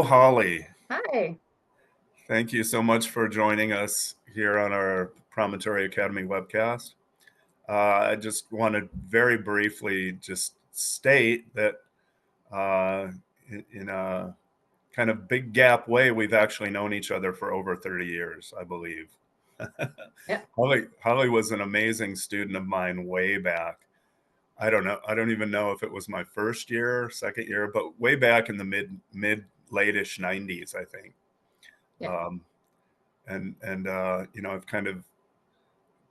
Holly. Hi. Thank you so much for joining us here on our Promontory Academy webcast. I just want to very briefly just state that in a kind of big gap way, we've actually known each other for over 30 years, I believe. Yeah. Holly was an amazing student of mine way back. I don't know. I don't even know if it was my first year, second year, but way back in the mid late-ish 90s, I think. Yeah. Um, I've kind of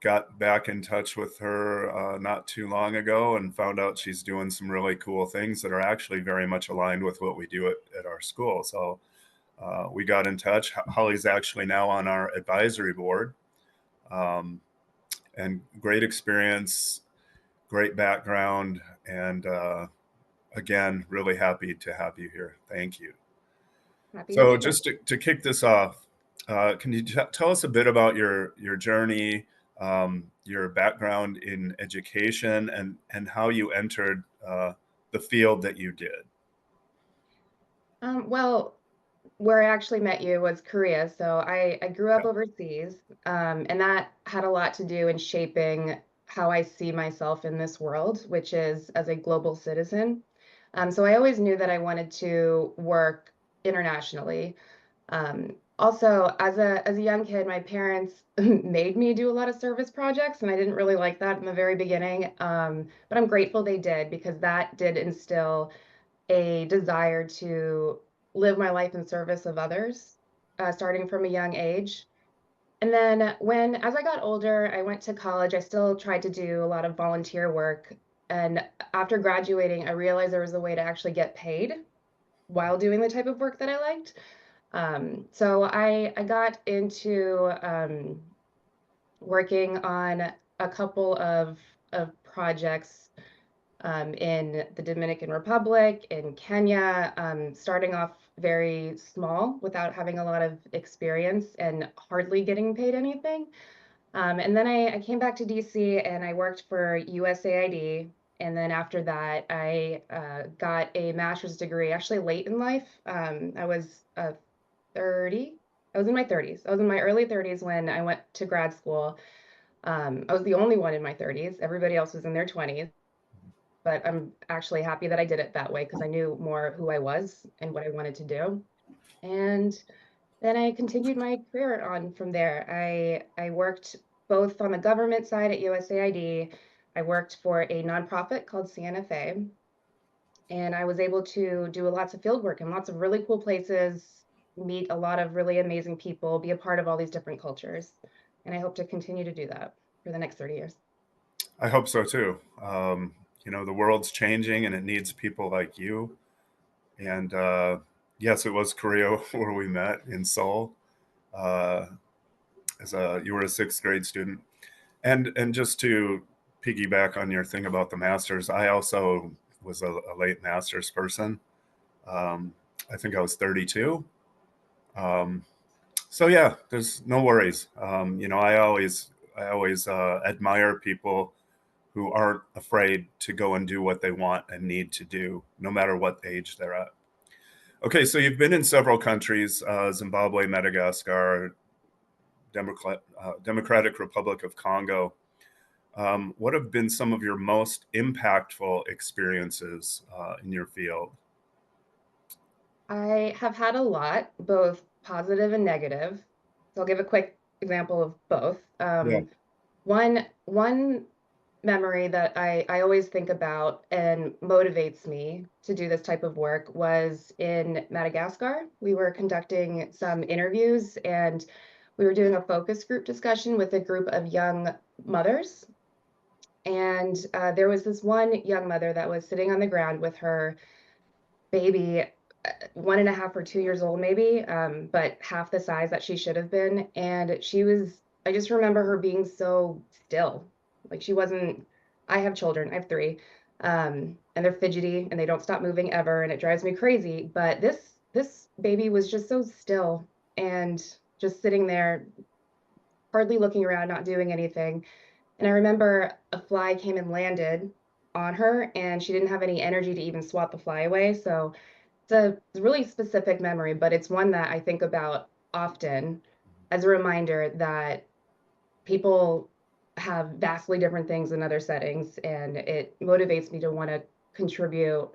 got back in touch with her not too long ago and found out she's doing some really cool things that are actually very much aligned with what we do at our school. So we got in touch. Holly's actually now on our advisory board, um, and great experience, great background, and again, really happy to have you here. Thank you. Happy to So be here. just to kick this off, can you tell us a bit about your journey, your background in education, and how you entered the field that you did? Well, where I actually met you was Korea. So I grew up Yeah. overseas, and that had a lot to do in shaping how I see myself in this world, which is as a global citizen. So I always knew that I wanted to work internationally. Also, as a young kid, my parents made me do a lot of service projects, and I didn't really like that in the very beginning. But I'm grateful they did because that did instill a desire to live my life in service of others, starting from a young age. And then as I got older, I went to college. I still tried to do a lot of volunteer work. And after graduating, I realized there was a way to actually get paid while doing the type of work that I liked. So I got into working on a couple of projects in the Dominican Republic, in Kenya, starting off very small without having a lot of experience and hardly getting paid anything. And then I came back to DC and I worked for USAID. And then after that, I got a master's degree actually late in life. I was 30. I was in my 30s. I was in my early 30s when I went to grad school. I was the only one in my 30s. Everybody else was in their 20s, but I'm actually happy that I did it that way because I knew more who I was and what I wanted to do. And then I continued my career on from there. I worked both on the government side at USAID. I worked for a nonprofit called CNFA, and I was able to do lots of field work in lots of really cool places, meet a lot of really amazing people, be a part of all these different cultures. And I hope to continue to do that for the next 30 years. I hope so too. The world's changing and it needs people like you. And yes, it was Korea where we met in Seoul. Uh, you were a sixth grade student, and just to piggyback on your thing about the masters, I also was a late masters person. Um, I think I was 32. Um, so yeah, there's no worries. I always admire people who aren't afraid to go and do what they want and need to do, no matter what age they're at. Okay, so you've been in several countries: Zimbabwe, Madagascar, Democratic Republic of Congo. What have been some of your most impactful experiences in your field? I have had a lot, both positive and negative. So I'll give a quick example of both. Yeah. One memory that I always think about and motivates me to do this type of work was in Madagascar. We were conducting some interviews and we were doing a focus group discussion with a group of young mothers. And there was this one young mother that was sitting on the ground with her baby, 1.5 or 2 years old, maybe, but half the size that she should have been. And I just remember her being so still. Like she wasn't, I have children, I have three, and they're fidgety and they don't stop moving ever. And it drives me crazy. But this baby was just so still and just sitting there, hardly looking around, not doing anything. And I remember a fly came and landed on her and she didn't have any energy to even swat the fly away. So It's a really specific memory, but it's one that I think about often as a reminder that people have vastly different things in other settings, and it motivates me to want to contribute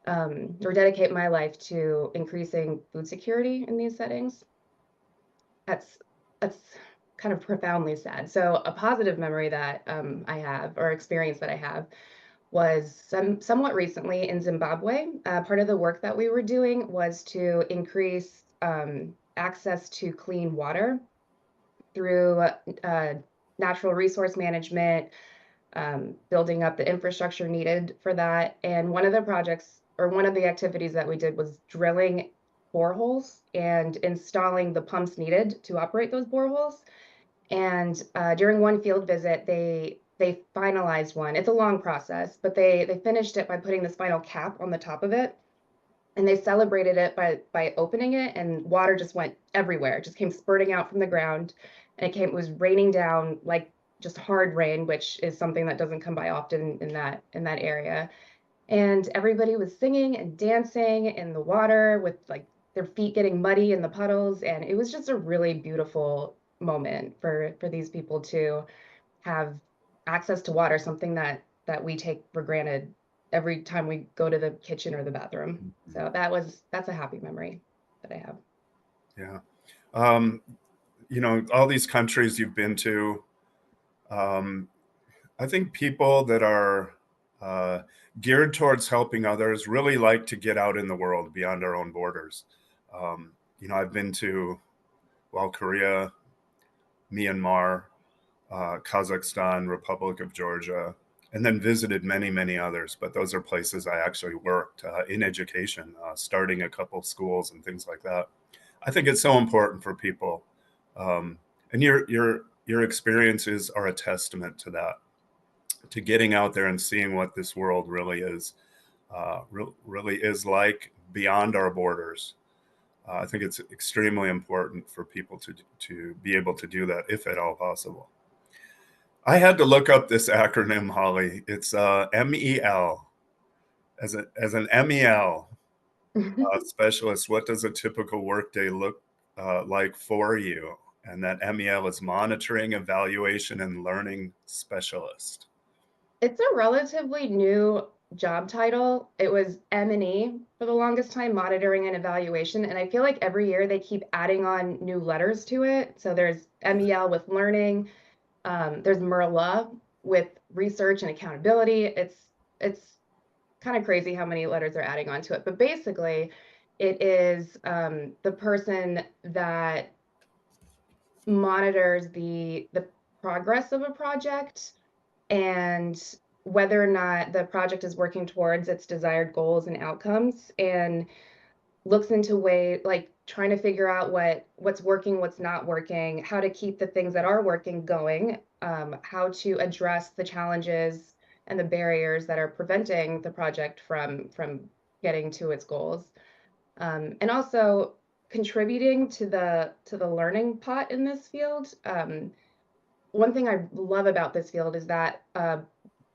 or dedicate my life to increasing food security in these settings. That's that's kind of profoundly sad. So a positive memory that I have, or experience that I have, was somewhat recently in Zimbabwe. Part of the work that we were doing was to increase access to clean water through natural resource management, building up the infrastructure needed for that. And one of the projects, or one of the activities that we did, was drilling boreholes and installing the pumps needed to operate those boreholes. And during one field visit, they finalized one. It's a long process, but they finished it by putting this final cap on the top of it, and they celebrated it by opening it, and water just went everywhere. It just came spurting out from the ground, and it was raining down like just hard rain, which is something that doesn't come by often in that area. And everybody was singing and dancing in the water with like their feet getting muddy in the puddles, and it was just a really beautiful moment for these people to have access to water, something that we take for granted every time we go to the kitchen or the bathroom. Mhm. So that's a happy memory that I have. Yeah. Um, all these countries you've been to, um, I think people that are uh, geared towards helping others really like to get out in the world beyond our own borders. Um, I've been to, well, Korea, Myanmar, Kazakhstan, Republic of Georgia, and then visited many, many others. But those are places I actually worked in education, starting a couple schools and things like that. I think it's so important for people, um, and your experiences are a testament to that, to getting out there and seeing what this world really is, really is like beyond our borders. I think it's extremely important for people to be able to do that, if at all possible. I had to look up this acronym, Holly. It's MEL. As an MEL specialist, what does a typical workday look like for you? And that MEL is monitoring, evaluation, and learning specialist. It's a relatively new job title. It was M&E for the longest time, monitoring and evaluation. And I feel like every year they keep adding on new letters to it. So there's MEL with learning, there's MERLA with research and accountability. It's kind of crazy how many letters are adding onto it. But basically, it is the person that monitors the progress of a project and whether or not the project is working towards its desired goals and outcomes, and looks into way like trying to figure out what's working, what's not working, how to keep the things that are working going, how to address the challenges and the barriers that are preventing the project from getting to its goals, and also contributing to the learning pot in this field. One thing I love about this field is that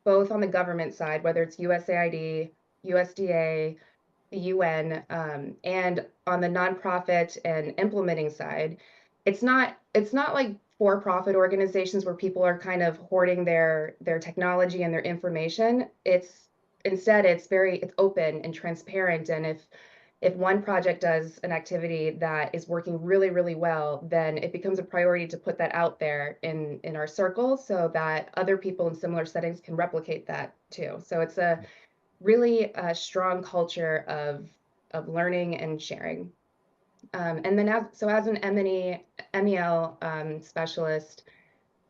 both on the government side, whether it's USAID, USDA, the UN, and on the nonprofit and implementing side, it's not like for-profit organizations where people are kind of hoarding their technology and their information. It's instead it's open and transparent, and if one project does an activity that is working really, really well, then it becomes a priority to put that out there in our circle so that other people in similar settings can replicate that too. So it's a really strong culture of learning and sharing. And then as an M&E MEL specialist,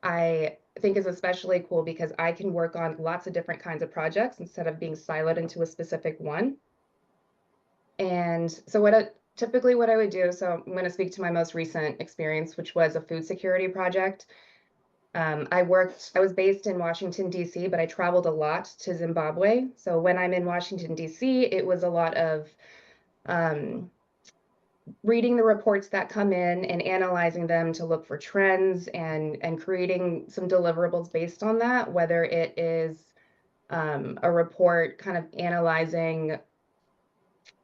I think is especially cool because I can work on lots of different kinds of projects instead of being siloed into a specific one. And so typically what I would do, so I'm going to speak to my most recent experience, which was a food security project. I was based in Washington, D.C., but I traveled a lot to Zimbabwe. So when I'm in Washington, D.C., it was a lot of um, reading the reports that come in and analyzing them to look for trends and creating some deliverables based on that, whether it is a report kind of analyzing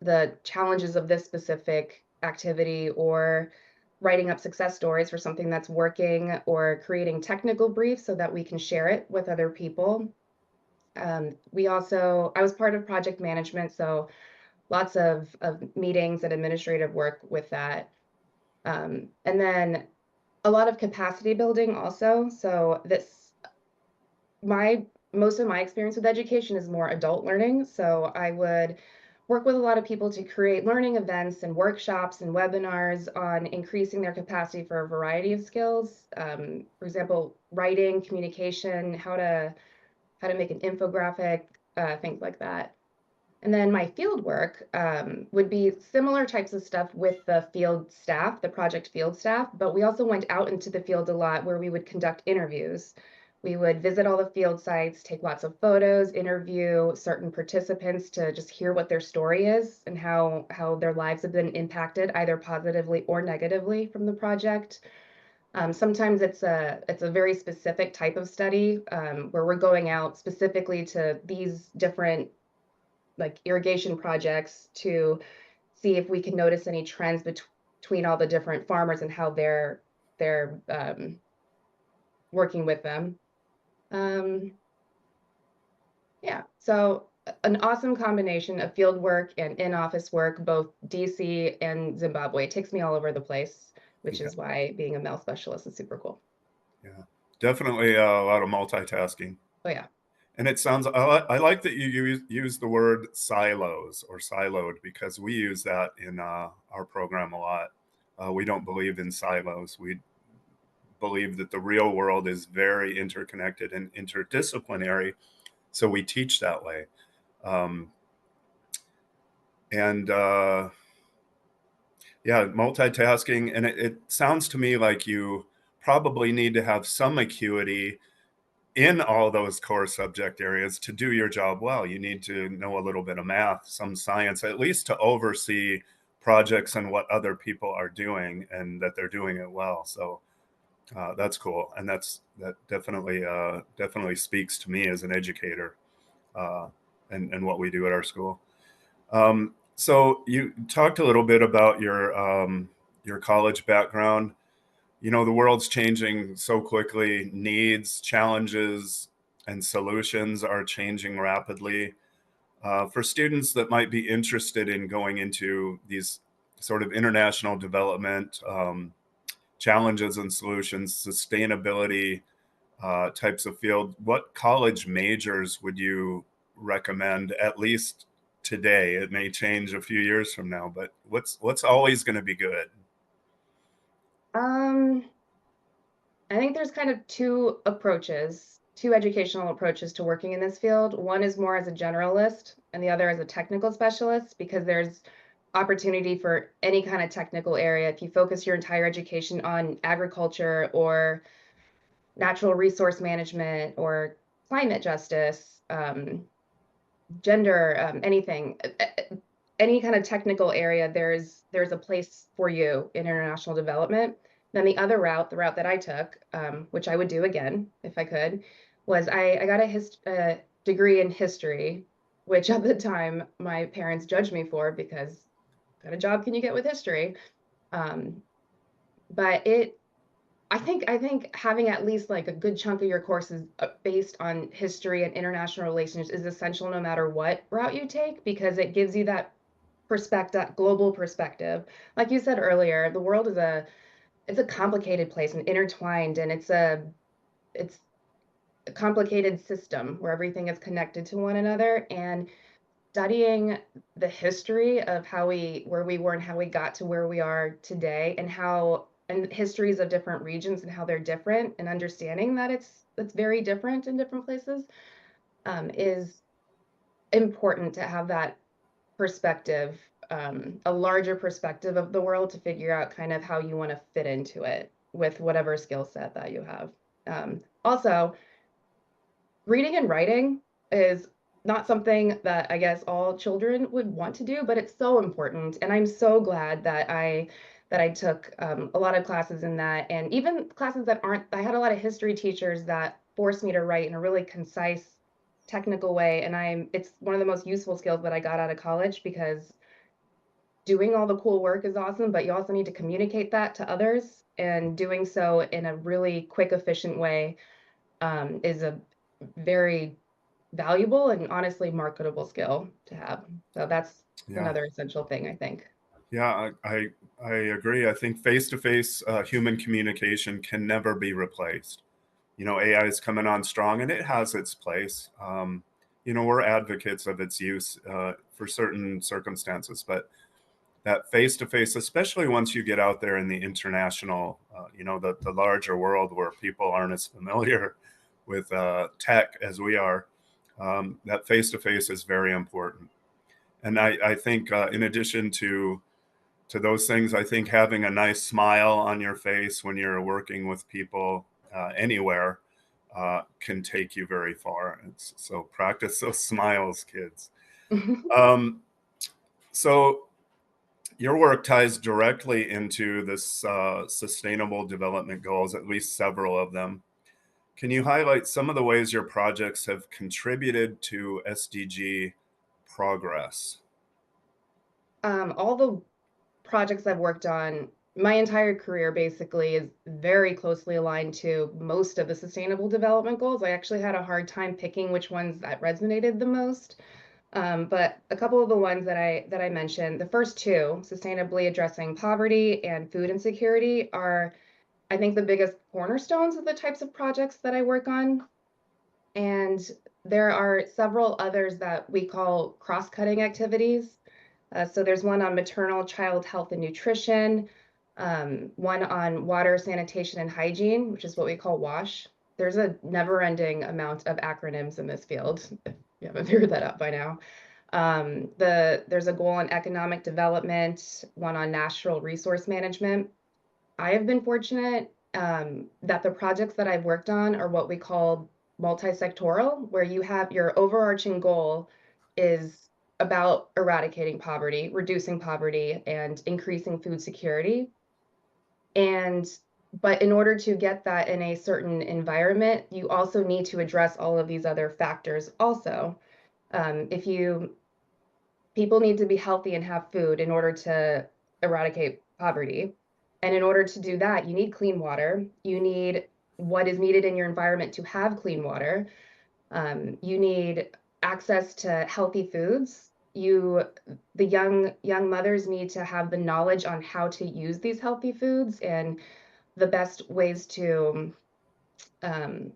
the challenges of this specific activity, or writing up success stories for something that's working, or creating technical briefs so that we can share it with other people. I was part of project management, so lots of meetings and administrative work with that. And then a lot of capacity building also. So my most of my experience with education is more adult learning. So I would work with a lot of people to create learning events and workshops and webinars on increasing their capacity for a variety of skills. For example, writing, communication, how to make an infographic, things like that. And then my field work would be similar types of stuff with the field staff, the project field staff, but we also went out into the field a lot where we would conduct interviews. We would visit all the field sites, take lots of photos, interview certain participants to just hear what their story is and how their lives have been impacted either positively or negatively from the project. Sometimes it's a very specific type of study where we're going out specifically to these different like irrigation projects to see if we can notice any trends between all the different farmers and how they're working with them. Um, yeah, so an awesome combination of field work and in-office work, both DC and Zimbabwe. It takes me all over the place, which Yeah, is why being a male specialist is super cool. yeah. Definitely a lot of multitasking. Oh yeah. And it sounds, I like that you use the word silos or siloed because we use that in our program a lot. We don't believe in silos. We believe that the real world is very interconnected and interdisciplinary. So we teach that way. Um, and Yeah, multitasking. And it sounds to me like you probably need to have some acuity in all those core subject areas to do your job well. You need to know a little bit of math, some science, at least to oversee projects and what other people are doing and that they're doing it well. So that's cool, and that definitely speaks to me as an educator uh, and what we do at our school. So you talked a little bit about your college background. You know, the world's changing so quickly. Needs, challenges, and solutions are changing rapidly. For students that might be interested in going into these sort of international development challenges and solutions, sustainability types of field, what college majors would you recommend, at least today? It may change a few years from now, but what's always going to be good? Um, I think there's kind of two educational approaches to working in this field. One is more as a generalist, and the other as a technical specialist, because there's opportunity for any kind of technical area. If you focus your entire education on agriculture or natural resource management or climate justice, gender, anything, any kind of technical area, there's a place for you in international development. Then the other route, the route that I took, which I would do again if I could, was I got a degree in history, which at the time my parents judged me for because what kind of job can you get with history? Um, but I think having at least like a good chunk of your courses based on history and international relations is essential no matter what route you take, because it gives you that perspective, global perspective. Like you said earlier, the world is a complicated place and intertwined, and it's a complicated system where everything is connected to one another. And studying the history of where we were and how we got to where we are today, and histories of different regions and how they're different, and understanding that it's very different in different places, is important to have that perspective, a larger perspective of the world, to figure out kind of how you want to fit into it with whatever skill set that you have. Also, reading and writing is not something that I guess all children would want to do, but it's so important. And I'm so glad that I took a lot of classes in that, and even classes that aren't. I had a lot of history teachers that forced me to write in a really concise, technical way, and it's one of the most useful skills that I got out of college, because doing all the cool work is awesome, but you also need to communicate that to others, and doing so in a really quick, efficient way is a very valuable and honestly marketable skill to have. So that's Yeah. another essential thing, I think. Yeah, I agree. I think face-to-face human communication can never be replaced. AI is coming on strong, and it has its place. We're advocates of its use for certain circumstances, but that face-to-face, especially once you get out there in the international, the larger world where people aren't as familiar with tech as we are, that face-to-face is very important. And I think in addition to those things, I think having a nice smile on your face when you're working with people anywhere can take you very far. So practice those smiles, kids. Um, so your work ties directly into this sustainable development goals, at least several of them. Can you highlight some of the ways your projects have contributed to SDG progress? All the projects I've worked on, my entire career basically is very closely aligned to most of the sustainable development goals. I actually had a hard time picking which ones that resonated the most. But a couple of the ones that I mentioned, the first two, sustainably addressing poverty and food insecurity, are I think the biggest cornerstones of the types of projects that I work on. And there are several others that we call cross-cutting activities. So there's one on maternal child health and nutrition, one on water, sanitation, and hygiene, which is what we call WASH. There's a never-ending amount of acronyms in this field, if you haven't figured that out by now. There's a goal on economic development, one on natural resource management. I have been fortunate that the projects that I've worked on are what we call multi-sectoral, where you have your overarching goal is about eradicating poverty, reducing poverty, and increasing food security. And but in order to get that in a certain environment, you also need to address all of these other factors also. If you People need to be healthy and have food in order to eradicate poverty. And in order to do that, you need clean water. You need what is needed in your environment to have clean water. You need access to healthy foods. The young mothers need to have the knowledge on how to use these healthy foods and the best ways to um,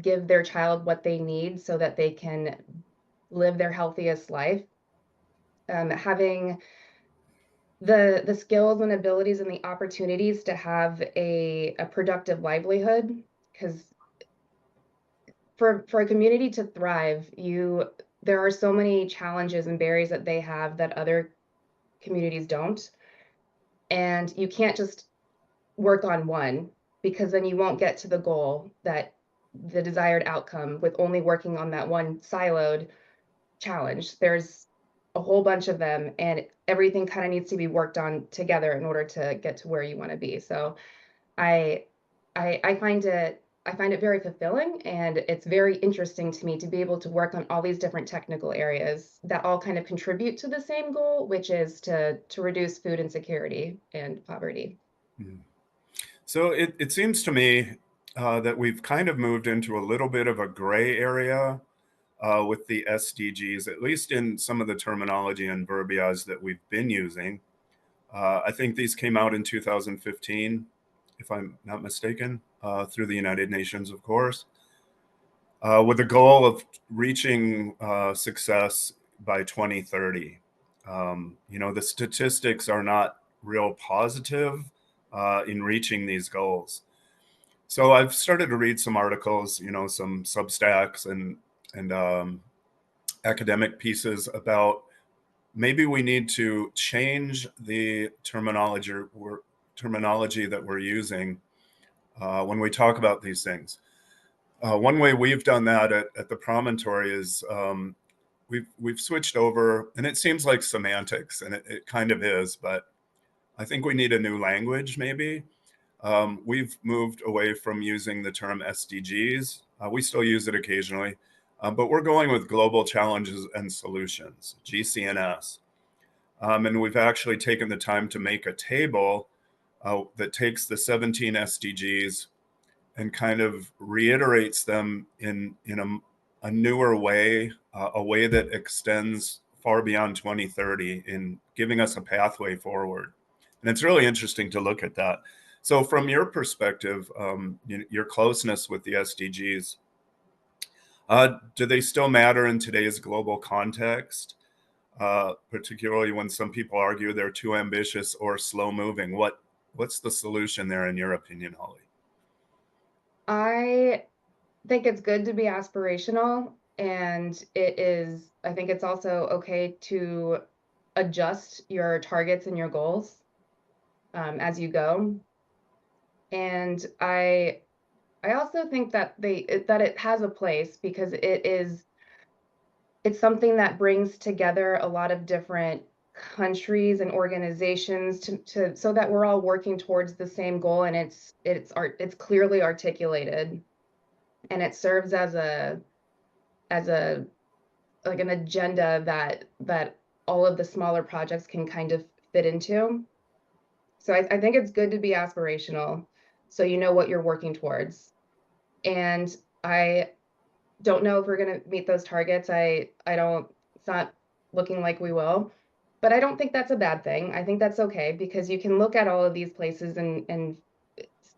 give their child what they need so that they can live their healthiest life. Having the skills and abilities and the opportunities to have a productive livelihood, because for a community to thrive, you there are so many challenges and barriers that they have that other communities don't, and you can't just work on one, because then you won't get to the goal, that the desired outcome, with only working on that one siloed challenge. There's a whole bunch of them, and everything kind of needs to be worked on together in order to get to where you want to be. So I I find it very fulfilling, and it's very interesting to me to be able to work on all these different technical areas that all kind of contribute to the same goal, which is to reduce food insecurity and poverty. Mhm. So it seems to me that we've kind of moved into a little bit of a gray area with the SDGs, at least in some of the terminology and verbiage that we've been using. I think these came out in 2015, if I'm not mistaken, through the United Nations, of course, with the goal of reaching success by 2030. The statistics are not real positive in reaching these goals. So I've started to read some articles, some Substacks and academic pieces about maybe we need to change the terminology that we're using when we talk about these things. One way we've done that at the Promontory is we've switched over, and it seems like semantics, and it kind of is, but I think we need a new language maybe. We've moved away from using the term SDGs. We still use it occasionally, but we're going with global challenges and solutions, GCNS. And we've actually taken the time to make a table that takes the 17 SDGs and kind of reiterates them in a newer way, a way that extends far beyond 2030 in giving us a pathway forward. And it's really interesting to look at that. So from your perspective, your closeness with the SDGs, do they still matter in today's global context? Particularly when some people argue they're too ambitious or slow moving. What's the solution there in your opinion, Holly? I think it's good to be aspirational, and I think it's also okay to adjust your targets and your goals as you go. And I also think that that it has a place because it's something that brings together a lot of different countries and organizations to so that we're all working towards the same goal, and it's clearly articulated, and it serves as a like an agenda that all of the smaller projects can kind of fit into. So I think it's good to be aspirational so you know what you're working towards. And I don't know if we're gonna meet those targets. I don't it's not looking like we will, but I don't think that's a bad thing. I think that's okay because you can look at all of these places and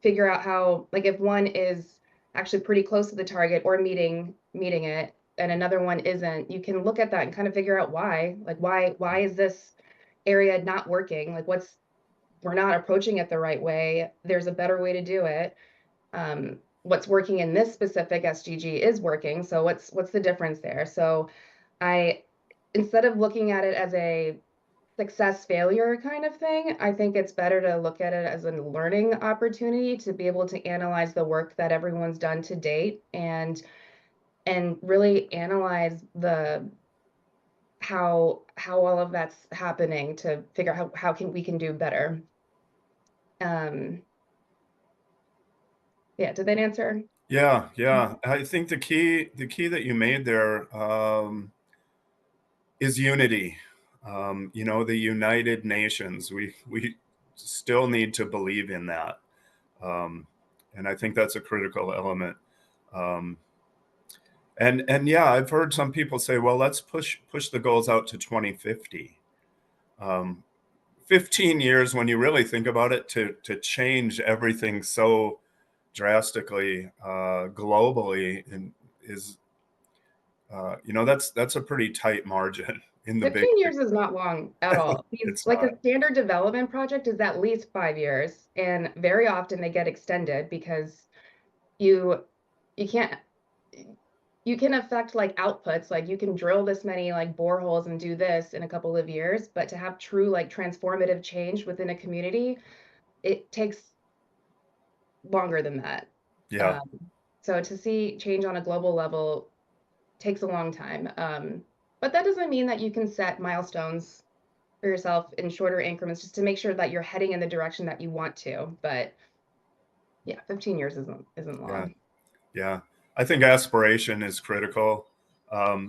figure out how, like, if one is actually pretty close to the target or meeting it and another one isn't, you can look at that and kind of figure out why. Like why is this area not working? Like what's we're not approaching it the right way. There's a better way to do it. What's working in this specific SDG is working. So what's the difference there? So I instead of looking at it as a success failure kind of thing, I think it's better to look at it as a learning opportunity to be able to analyze the work that everyone's done to date and really analyze the how all of that's happening to figure out how can we can do better. Um, yeah, did that answer? Yeah, yeah. I think the key that you made there is unity. The United Nations. We still need to believe in that, um, and I think that's a critical element. Um, and yeah, I've heard some people say, well, let's push the goals out to 2050. Um, 15 years, when you really think about it, to change everything so drastically globally, and is that's a pretty tight margin in the big 15 years picture. is not long at all. These It's like not. a standard development project is at least 5 years, and very often they get extended because you you can't you can affect like outputs, like you can drill this many like boreholes and do this in a couple of years, but to have true like transformative change within a community, it takes longer than that. Yeah, Um, so to see change on a global level takes a long time. But that doesn't mean that you can set milestones for yourself in shorter increments just to make sure that you're heading in the direction that you want to. But yeah, 15 years isn't yeah, long. yeah. I think aspiration is critical.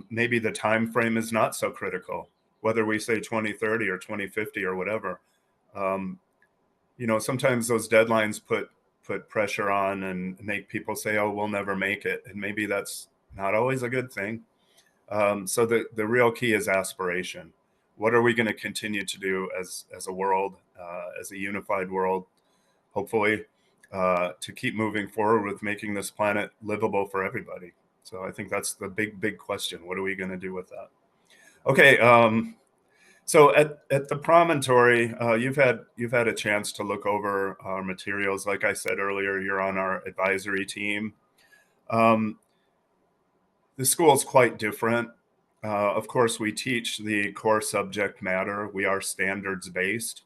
Maybe the time frame is not so critical, whether we say 2030 or 2050 or whatever. Um, Sometimes those deadlines put pressure on and make people say, "Oh, we'll never make it," and maybe that's not always a good thing. So the real key is aspiration. What are we going to continue to do as a world, as a unified world, hopefully, to keep moving forward with making this planet livable for everybody? So I think that's the big question. What are we going to do with that? Okay. So at the Promontory, you've had a chance to look over our materials. Like I said earlier, you're on our advisory team. Um, the school is quite different. Of course, we teach the core subject matter. We are standards based.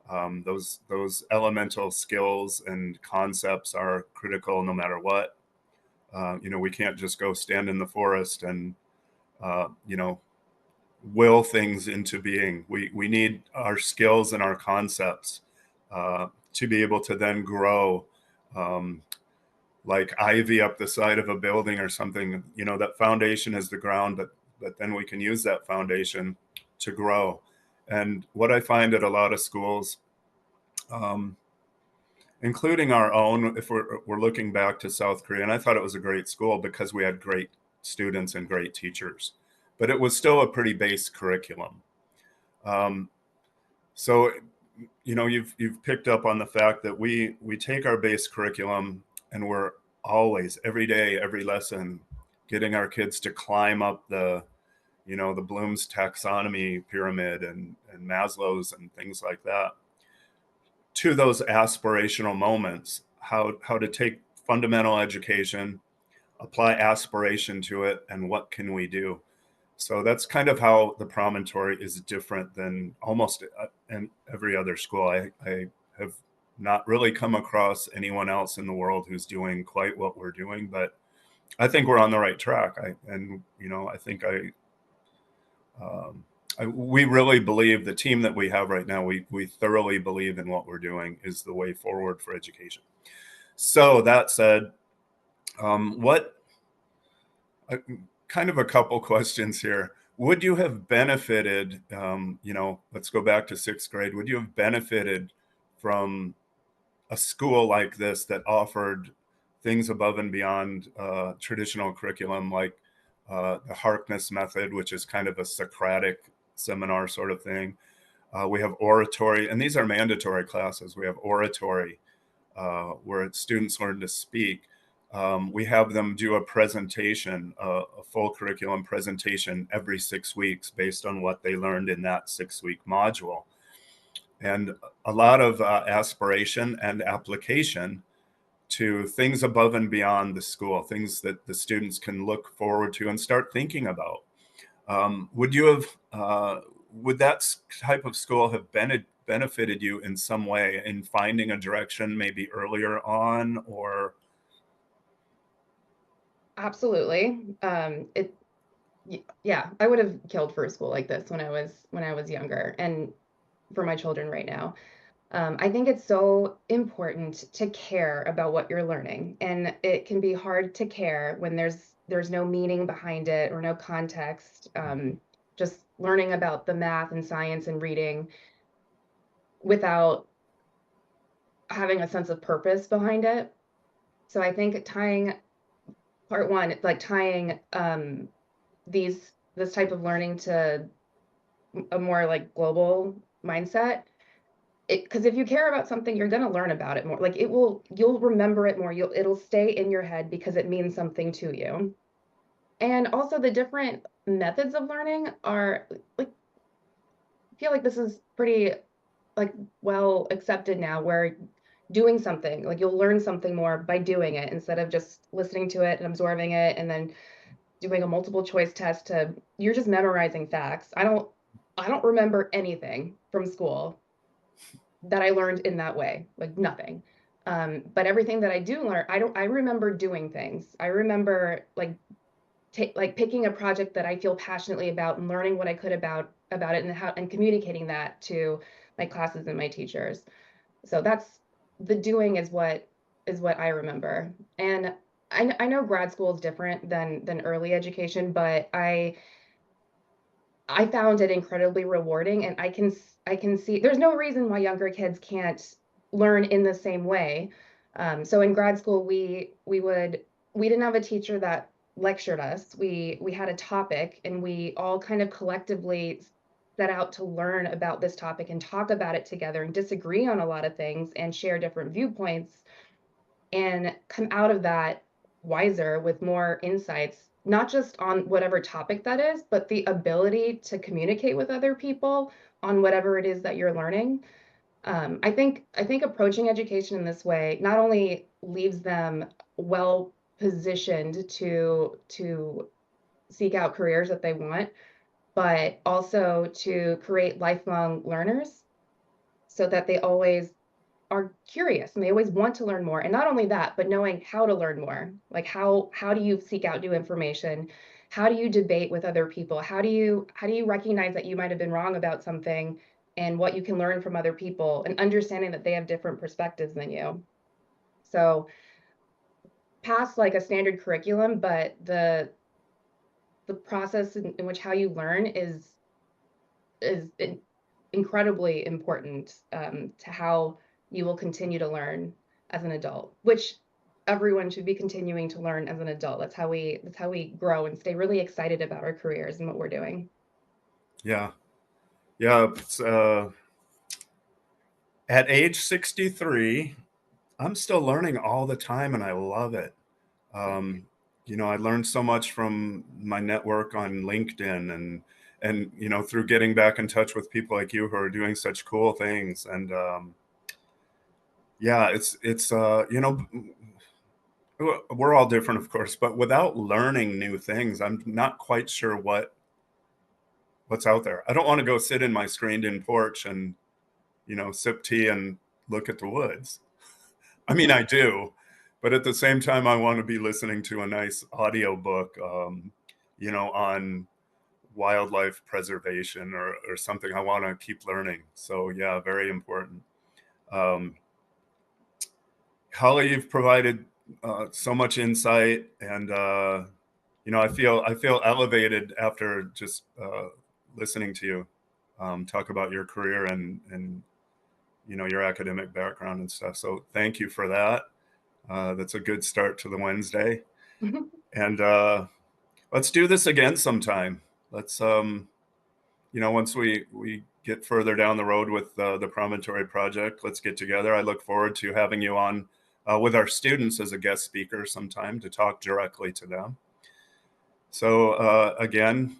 Those elemental skills and concepts are critical no matter what. We can't just go stand in the forest and uh, you know will things into being. We need our skills and our concepts to be able to then grow. Um, like ivy up the side of a building or something. That foundation is the ground, but then we can use that foundation to grow. And what I find at a lot of schools, um, including our own, if we're looking back to South Korea, and I thought it was a great school because we had great students and great teachers, but it was still a pretty base curriculum. Um, so you've picked up on the fact that we take our base curriculum and we're always every day, every lesson, getting our kids to climb up the Bloom's taxonomy pyramid and Maslow's and things like that, to those aspirational moments, how to take fundamental education, apply aspiration to it, and what can we do. So that's kind of how the Promontory is different than almost in every other school. I have not really come across anyone else in the world who's doing quite what we're doing, but I think we're on the right track. I think um, we really believe the team that we have right now, we thoroughly believe in what we're doing is the way forward for education. So that said, what uh, kind of a couple questions here. Would you have benefited, let's go back to sixth grade, would you have benefited from a school like this that offered things above and beyond traditional curriculum, like the Harkness method, which is kind of a Socratic seminar sort of thing? We have oratory, and these are mandatory classes. We have oratory, where students learn to speak. We have them do a presentation, a full curriculum presentation every 6 weeks based on what they learned in that 6 week module. And a lot of aspiration and application to things above and beyond the school, things that the students can look forward to and start thinking about. Would you have, would that type of school have benefited you in some way in finding a direction maybe earlier on, or? Absolutely. Yeah, I would have killed for a school like this when I was younger, and for my children right now. I think it's so important to care about what you're learning, and it can be hard to care when there's no meaning behind it or no context. Just learning about the math and science and reading without having a sense of purpose behind it. So I think tying part one, like tying this type of learning to a more like global mindset, because if you care about something, you're going to learn about it more. Like you'll remember it more. It'll stay in your head because it means something to you. And also the different methods of learning are like, I feel like this is pretty like well accepted now, where doing something, like you'll learn something more by doing it instead of just listening to it and absorbing it and then doing a multiple choice test to you're just memorizing facts. I don't remember anything from school that I learned in that way, like nothing. But everything that I do learn, I remember doing things. I remember like picking a project that I feel passionately about and learning what I could about it and how and communicating that to my classes and my teachers. So that's the doing is what I remember. And I know grad school is different than early education, but I found it incredibly rewarding, and I can see there's no reason why younger kids can't learn in the same way. So in grad school, we didn't have a teacher that lectured us. We had a topic, and we all kind of collectively set out to learn about this topic and talk about it together and disagree on a lot of things and share different viewpoints and come out of that wiser with more insights, not just on whatever topic that is, but the ability to communicate with other people on whatever it is that you're learning. I think approaching education in this way not only leaves them well positioned to seek out careers that they want, but also to create lifelong learners so that they always are curious and they always want to learn more. And not only that, but knowing how to learn more. Like how do you seek out new information? How do you debate with other people? How do you recognize that you might have been wrong about something and what you can learn from other people and understanding that they have different perspectives than you. So past like a standard curriculum, but the process in which how you learn is incredibly important to how you will continue to learn as an adult, which everyone should be continuing to learn as an adult. That's how we grow and stay really excited about our careers and what we're doing. Yeah. Yeah. At age 63, I'm still learning all the time and I love it. Um, I learned so much from my network on LinkedIn and through getting back in touch with people like you who are doing such cool things. And yeah, we're all different, of course, but without learning new things, I'm not quite sure what's out there. I don't want to go sit in my screened-in porch and sip tea and look at the woods. I mean, I do, but at the same time, I want to be listening to a nice audio book, on wildlife preservation or something. I want to keep learning. So yeah, very important. Um, Holly, you've provided so much insight, and I feel elevated after just listening to you talk about your career and your academic background and stuff. So thank you for that. That's a good start to the Wednesday. And let's do this again sometime. Let's once we get further down the road with the Promontory project, let's get together. I look forward to having you on with our students as a guest speaker sometime to talk directly to them. So again,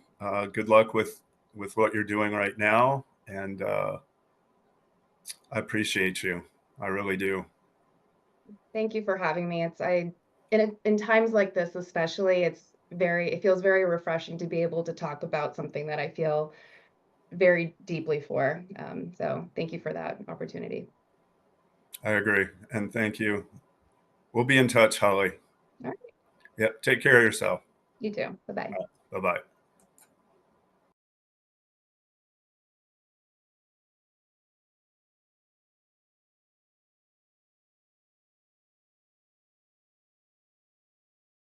good luck with what you're doing right now, and I appreciate you. I really do. Thank you for having me. In times like this especially, it feels very refreshing to be able to talk about something that I feel very deeply for. So thank you for that opportunity. I agree, and thank you. We'll be in touch, Holly. All right, Yep. Take care of yourself. you too. Bye bye. Bye bye.